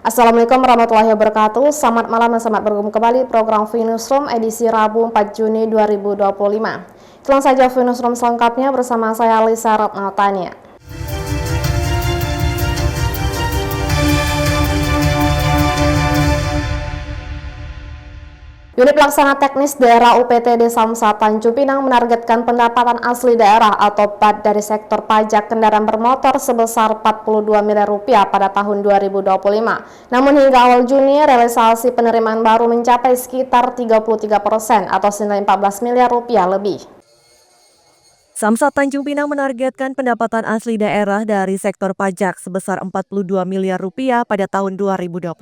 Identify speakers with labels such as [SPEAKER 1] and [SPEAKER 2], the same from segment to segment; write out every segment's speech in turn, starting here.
[SPEAKER 1] Assalamualaikum warahmatullahi wabarakatuh. Selamat malam dan selamat bergabung kembali program Newsroom edisi Rabu 4 Juni 2025. Langsung saja Newsroom selengkapnya bersama saya Lisa Ratnatania. Unit Pelaksana Teknis Daerah UPTD Samsat Tanjung Pinang menargetkan pendapatan asli daerah atau PAD dari sektor pajak kendaraan bermotor sebesar 42 miliar rupiah pada tahun 2025. Namun hingga awal Juni, realisasi penerimaan baru mencapai sekitar 33% atau senilai 14 miliar rupiah lebih.
[SPEAKER 2] Samsat Tanjung Pinang menargetkan pendapatan asli daerah dari sektor pajak sebesar 42 miliar rupiah pada tahun 2025.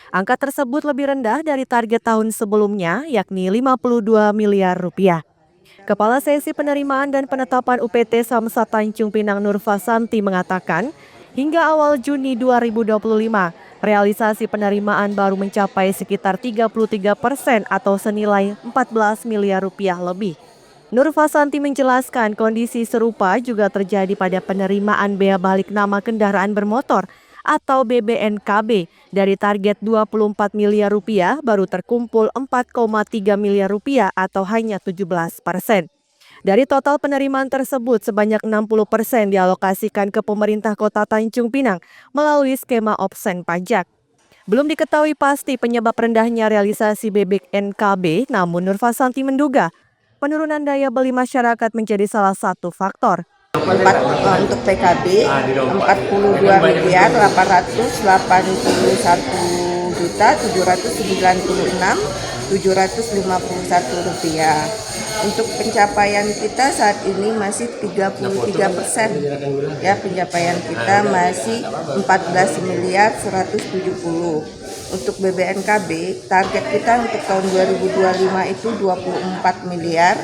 [SPEAKER 2] Angka tersebut lebih rendah dari target tahun sebelumnya, yakni 52 miliar rupiah. Kepala Seksi Penerimaan dan Penetapan UPT Samsat Tanjung Pinang Nurfasanti mengatakan, hingga awal Juni 2025, realisasi penerimaan baru mencapai sekitar 33% atau senilai 14 miliar rupiah lebih. Nurfasanti menjelaskan kondisi serupa juga terjadi pada penerimaan bea balik nama kendaraan bermotor atau BBNKB. Dari target 24 miliar rupiah baru terkumpul 4,3 miliar rupiah atau hanya 17%. Dari total penerimaan tersebut sebanyak 60% dialokasikan ke pemerintah Kota Tanjung Pinang melalui skema opsen pajak. Belum diketahui pasti penyebab rendahnya realisasi BBNKB, namun Nurfasanti menduga penurunan daya beli masyarakat menjadi salah satu faktor.
[SPEAKER 3] Untuk PKB 42 miliar 881 juta 796 751 rupiah. Untuk pencapaian kita saat ini masih 33%. Ya, pencapaian kita masih 14 miliar 170. Untuk BBNKB, target kita untuk tahun 2025 itu 24 miliar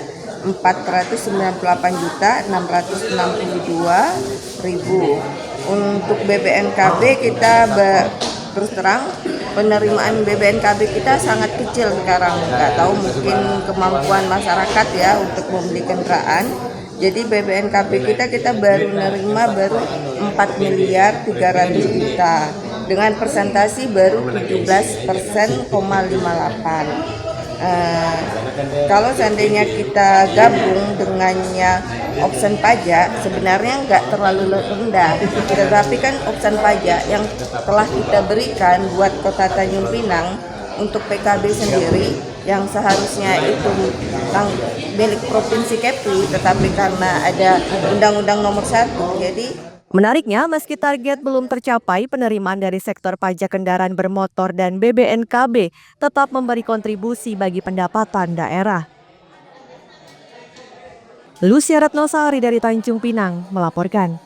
[SPEAKER 3] 498 juta 662 ribu. Untuk BBNKB kita terus terang penerimaan BBNKB kita sangat kecil sekarang. Nggak tahu mungkin kemampuan masyarakat ya untuk membeli kendaraan. Jadi BBNKB kita baru menerima 4 miliar 300 juta dengan persentasi baru 17,58%. Kalau seandainya kita gabung dengannya opsen pajak sebenarnya nggak terlalu rendah, tetapi kan opsen pajak yang telah kita berikan buat Kota Tanjung Pinang untuk PKB sendiri yang seharusnya itu milik Provinsi Kepri, tetapi karena ada Undang-Undang Nomor 1, jadi
[SPEAKER 2] menariknya, meski target belum tercapai, penerimaan dari sektor pajak kendaraan bermotor dan BBNKB tetap memberi kontribusi bagi pendapatan daerah. Lucia Ratnosari dari Tanjung Pinang melaporkan.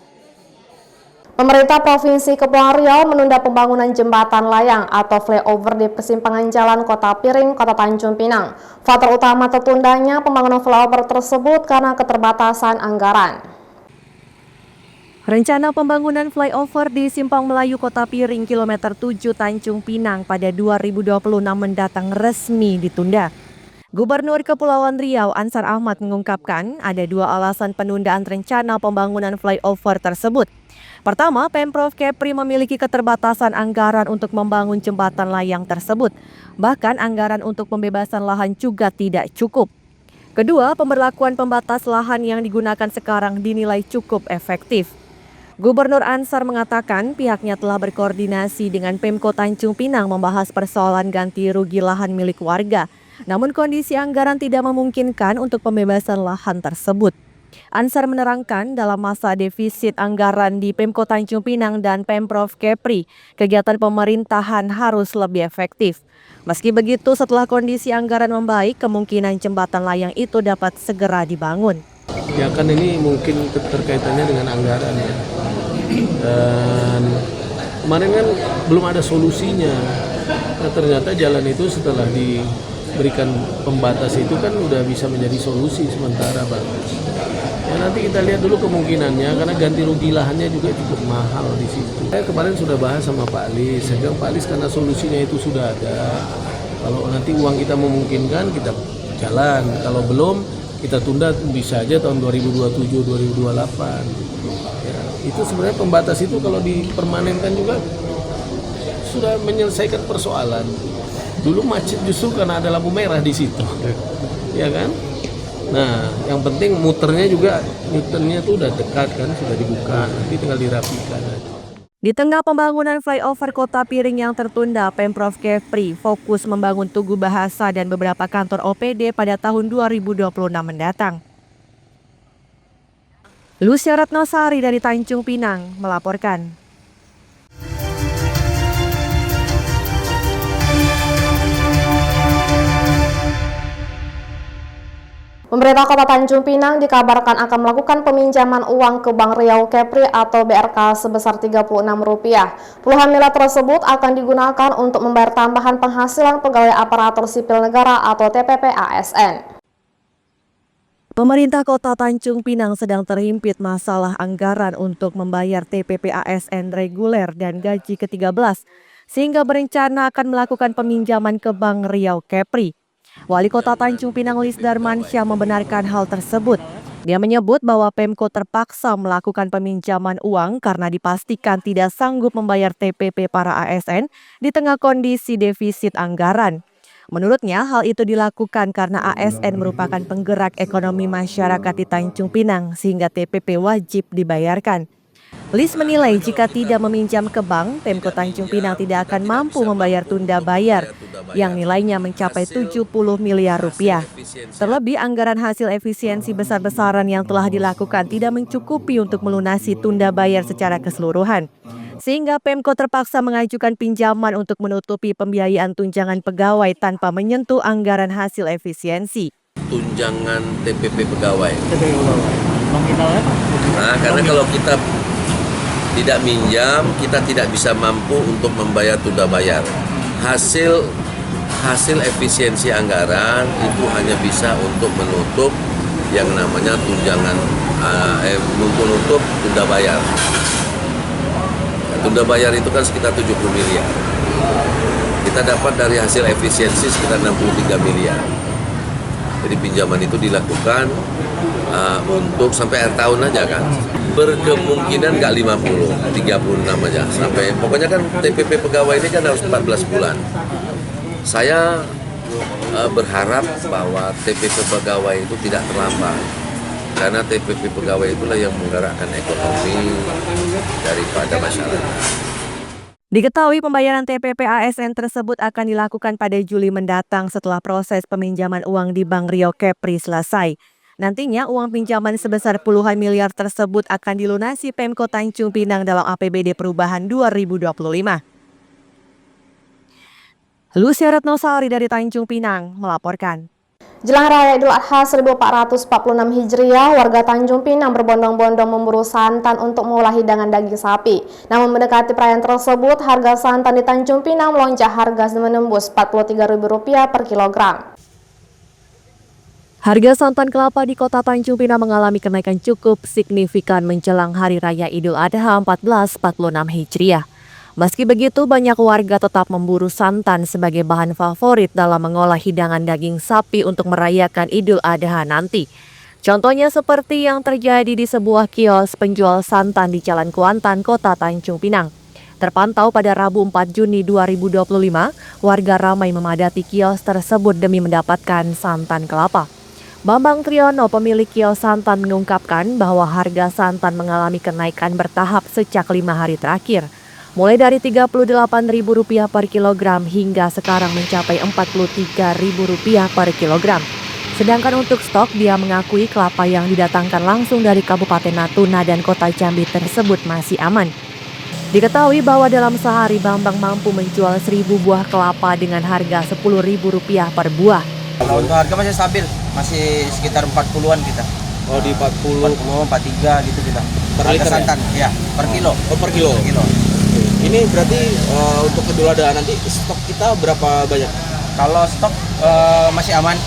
[SPEAKER 1] Pemerintah Provinsi Kepulauan Riau menunda pembangunan jembatan layang atau flyover di persimpangan Jalan Kota Piring, Kota Tanjung Pinang. Faktor utama tertundanya pembangunan flyover tersebut karena keterbatasan anggaran.
[SPEAKER 2] Rencana pembangunan flyover di Simpang Melayu Kota Piring kilometer 7 Tanjung Pinang pada 2026 mendatang resmi ditunda. Gubernur Kepulauan Riau Ansar Ahmad mengungkapkan ada dua alasan penundaan rencana pembangunan flyover tersebut. Pertama, Pemprov Kepri memiliki keterbatasan anggaran untuk membangun jembatan layang tersebut. Bahkan anggaran untuk pembebasan lahan juga tidak cukup. Kedua, pemberlakuan pembatas lahan yang digunakan sekarang dinilai cukup efektif. Gubernur Ansar mengatakan pihaknya telah berkoordinasi dengan Pemko Tanjung Pinang membahas persoalan ganti rugi lahan milik warga. Namun kondisi anggaran tidak memungkinkan untuk pembebasan lahan tersebut. Ansar menerangkan dalam masa defisit anggaran di Pemko Tanjung Pinang dan Pemprov Kepri, kegiatan pemerintahan harus lebih efektif. Meski begitu, setelah kondisi anggaran membaik, kemungkinan jembatan layang itu dapat segera dibangun.
[SPEAKER 4] Ya kan ini mungkin terkaitannya dengan anggaran ya. Dan kemarin kan belum ada solusinya. Nah, ternyata jalan itu setelah diberikan pembatas itu kan udah bisa menjadi solusi sementara bagus. Ya nanti kita lihat dulu kemungkinannya karena ganti rugi lahannya juga cukup mahal di situ. Saya kemarin sudah bahas sama Pak Alis, saya bilang Pak Alis karena solusinya itu sudah ada. Kalau nanti uang kita memungkinkan kita jalan, kalau belum kita tunda bisa aja tahun 2027-2028. Ya, itu sebenarnya pembatas itu kalau dipermanenkan juga sudah menyelesaikan persoalan. Dulu macet justru karena ada lampu merah di situ, ya kan? Nah, yang penting muternya tuh udah dekat kan, sudah dibuka, nanti tinggal dirapikan.
[SPEAKER 2] Di tengah pembangunan flyover Kota Piring yang tertunda, Pemprov Kepri fokus membangun Tugu Bahasa dan beberapa kantor OPD pada tahun 2026 mendatang. Lucia Ratnosari dari Tanjung Pinang melaporkan.
[SPEAKER 1] Pemerintah Kota Tanjung Pinang dikabarkan akan melakukan peminjaman uang ke Bank Riau Kepri atau BRK sebesar Rp36. Puluhan miliar tersebut akan digunakan untuk membayar tambahan penghasilan pegawai aparatur sipil negara atau TPP ASN.
[SPEAKER 2] Pemerintah Kota Tanjung Pinang sedang terhimpit masalah anggaran untuk membayar TPP ASN reguler dan gaji ke-13, sehingga berencana akan melakukan peminjaman ke Bank Riau Kepri. Wali Kota Tanjung Pinang Lis Darmansyah membenarkan hal tersebut. Dia menyebut bahwa Pemko terpaksa melakukan peminjaman uang karena dipastikan tidak sanggup membayar TPP para ASN di tengah kondisi defisit anggaran. Menurutnya, hal itu dilakukan karena ASN merupakan penggerak ekonomi masyarakat di Tanjung Pinang sehingga TPP wajib dibayarkan. Lis menilai jika tidak meminjam ke bank, Pemko Tanjung Pinang tidak akan mampu membayar tunda bayar yang nilainya mencapai 70 miliar rupiah. Terlebih, anggaran hasil efisiensi besar-besaran yang telah dilakukan tidak mencukupi untuk melunasi tunda bayar secara keseluruhan. Sehingga Pemko terpaksa mengajukan pinjaman untuk menutupi pembiayaan tunjangan pegawai tanpa menyentuh anggaran hasil efisiensi.
[SPEAKER 5] Tunjangan TPP pegawai. Nominalnya Pak? Nah, karena kalau kita tidak minjam, kita tidak bisa mampu untuk membayar tunda bayar. Hasil efisiensi anggaran itu hanya bisa untuk menutup yang namanya tunjangan, menutup tunda bayar. Tunda bayar itu kan sekitar 70 miliar. Kita dapat dari hasil efisiensi sekitar 63 miliar. Jadi pinjaman itu dilakukan untuk sampai akhir tahun aja kan. Berkemungkinan nggak 50, 36 aja. Sampai pokoknya kan TPP pegawai ini kan harus 14 bulan. Saya berharap bahwa TPP pegawai itu tidak terlambat. Karena TPP pegawai itulah yang menggerakkan ekonomi daripada masyarakat.
[SPEAKER 2] Diketahui pembayaran TPP ASN tersebut akan dilakukan pada Juli mendatang setelah proses peminjaman uang di Bank Riau Kepri selesai. Nantinya uang pinjaman sebesar puluhan miliar tersebut akan dilunasi Pemko Tanjung Pinang dalam APBD Perubahan 2025. Lucia Ratnosari dari Tanjung Pinang melaporkan.
[SPEAKER 1] Jelang Raya Idul Adha 1446 Hijriah, warga Tanjung Pinang berbondong-bondong memburu santan untuk mengolah hidangan daging sapi. Namun mendekati perayaan tersebut, harga santan di Tanjung Pinang melonjak harga menembus Rp43.000 per kilogram.
[SPEAKER 2] Harga santan kelapa di Kota Tanjung Pinang mengalami kenaikan cukup signifikan menjelang Hari Raya Idul Adha 1446 Hijriah. Meski begitu, banyak warga tetap memburu santan sebagai bahan favorit dalam mengolah hidangan daging sapi untuk merayakan Idul Adha nanti. Contohnya seperti yang terjadi di sebuah kios penjual santan di Jalan Kuantan, Kota Tanjung Pinang. Terpantau pada Rabu 4 Juni 2025, warga ramai memadati kios tersebut demi mendapatkan santan kelapa. Bambang Triyono, pemilik kios santan, mengungkapkan bahwa harga santan mengalami kenaikan bertahap sejak 5 hari terakhir. Mulai dari Rp38.000 per kilogram hingga sekarang mencapai Rp43.000 per kilogram. Sedangkan untuk stok, dia mengakui kelapa yang didatangkan langsung dari Kabupaten Natuna dan Kota Jambi tersebut masih aman. Diketahui bahwa dalam sehari Bambang mampu menjual 1.000 buah kelapa dengan harga Rp10.000 per buah.
[SPEAKER 6] Kalau untuk harga masih stabil, masih sekitar 40-an kita.
[SPEAKER 7] Oh, di 40,
[SPEAKER 6] 43 gitu kita.
[SPEAKER 7] Per
[SPEAKER 6] harga
[SPEAKER 7] liter
[SPEAKER 6] santan, ya, per kilo.
[SPEAKER 7] Oh, per kilo.
[SPEAKER 6] Per kilo.
[SPEAKER 7] Ini berarti untuk Idul Adha nanti stok kita berapa banyak?
[SPEAKER 6] Kalau stok masih aman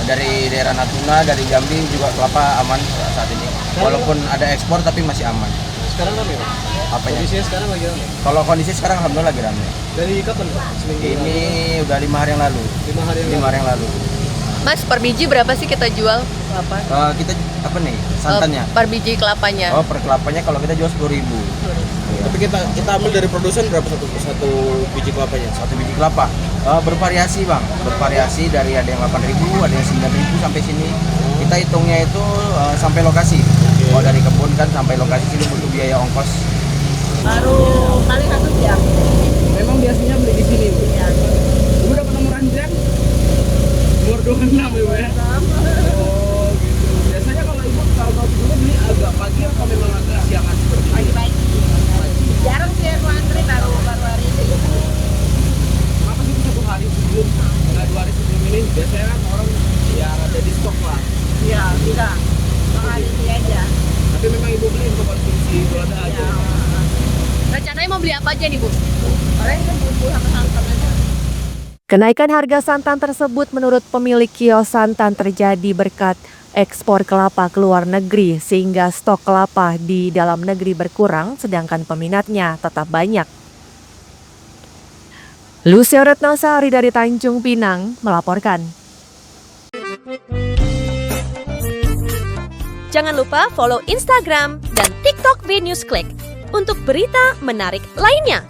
[SPEAKER 6] dari daerah Natuna, dari Jambi juga kelapa aman saat ini. Walaupun ada ekspor tapi masih aman.
[SPEAKER 7] Sekarang ramai Pak?
[SPEAKER 6] Apanya?
[SPEAKER 7] Kondisinya sekarang lagi ramai?
[SPEAKER 6] Kalau kondisi sekarang alhamdulillah lagi ramai.
[SPEAKER 7] Dari kapan Pak? Seminggu
[SPEAKER 6] Ini udah 5 hari yang lalu.
[SPEAKER 7] 5 hari
[SPEAKER 6] yang lalu.
[SPEAKER 8] Mas, per biji berapa sih kita jual kelapa?
[SPEAKER 6] Kita apa nih santannya?
[SPEAKER 8] Per biji kelapanya.
[SPEAKER 6] Oh, per kelapanya kalau kita jual 10.000.
[SPEAKER 7] Tapi kita ambil dari produsen berapa satu biji kelapanya?
[SPEAKER 6] Satu biji kelapa bervariasi bang, bervariasi dari ada yang 8.000, ada yang 9.000 sampai sini. Kita hitungnya itu sampai lokasi. Kalau dari kebun kan sampai lokasi sini butuh biaya ongkos.
[SPEAKER 3] Baru kali 1 jam.
[SPEAKER 7] Memang biasanya beli di sini, Bu.
[SPEAKER 3] Ya.
[SPEAKER 7] Ibu dapat nomor antrian? Nomor 26 Ibu ya? Oh gitu. Biasanya kalau Ibu kalau dulu beli agak pagi atau memang agak siangan seperti ini?
[SPEAKER 3] Pagi-pagi. Jarang sih aku antri baru hari ini.
[SPEAKER 7] Kenapa sih 1 hari sebelum, nggak 2 hari sebelum ini? Biasanya kan orang ya ada di stok lah.
[SPEAKER 3] Iya, bisa. Hari ini aja.
[SPEAKER 7] Tapi memang Ibu beli untuk konsumsi ada aja.
[SPEAKER 8] Rencananya mau beli apa aja nih Bu?
[SPEAKER 3] Paling kan bumbu sama santan aja.
[SPEAKER 2] Kenaikan harga santan tersebut menurut pemilik kios santan terjadi berkat ekspor kelapa ke luar negeri sehingga stok kelapa di dalam negeri berkurang sedangkan peminatnya tetap banyak. Lucia Retnosari dari Tanjung Pinang melaporkan.
[SPEAKER 9] Jangan lupa follow Instagram dan TikTok VNewsClick untuk berita menarik lainnya.